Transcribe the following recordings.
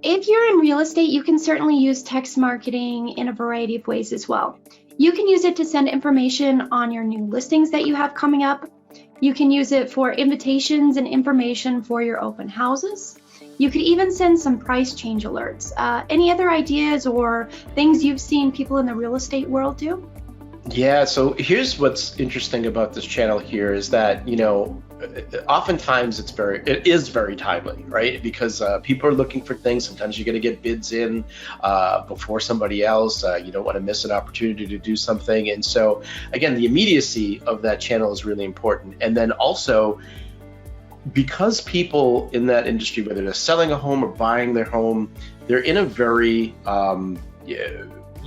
If you're in real estate, you can certainly use text marketing in a variety of ways as well. You can use it to send information on your new listings that you have coming up. You can use it for invitations and information for your open houses. You could even send some price change alerts. Any other ideas or things you've seen people in the real estate world do? Yeah, so here's what's interesting about this channel here is that, oftentimes it is very timely, right? Because people are looking for things. Sometimes you're going to get bids in before somebody else. You don't want to miss an opportunity to do something. And so, again, the immediacy of that channel is really important. And then also, because people in that industry, whether they're selling a home or buying their home, they're in a very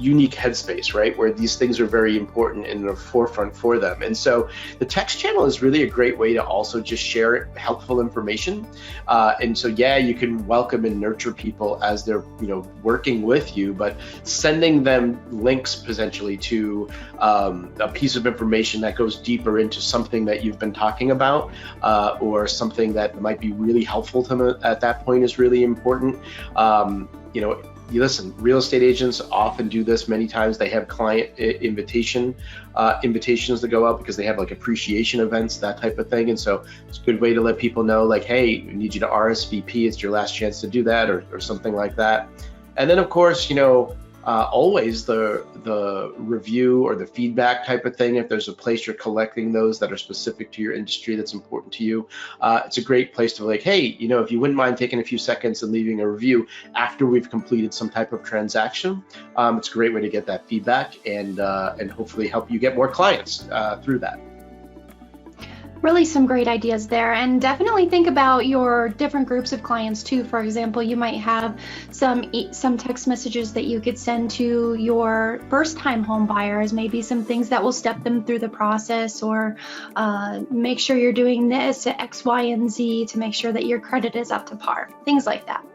unique headspace, right? Where these things are very important in the forefront for them. And so the text channel is really a great way to also just share helpful information. And so, yeah, you can welcome and nurture people as they're, working with you, but sending them links potentially to a piece of information that goes deeper into something that you've been talking about, or something that might be really helpful to them at that point is really important. Listen, real estate agents often do this many times. They have client invitations that go out because they have like appreciation events, that type of thing. And so it's a good way to let people know, like, hey, we need you to RSVP. It's your last chance to do that, or something like that. And then, of course, always the review or the feedback type of thing. If there's a place you're collecting those that are specific to your industry that's important to you, it's a great place to like, hey, if you wouldn't mind taking a few seconds and leaving a review after we've completed some type of transaction, it's a great way to get that feedback and hopefully help you get more clients through that. Really some great ideas there, and definitely think about your different groups of clients too. For example, you might have some text messages that you could send to your first-time home buyers, maybe some things that will step them through the process, or make sure you're doing this at X, Y, and Z to make sure that your credit is up to par, things like that.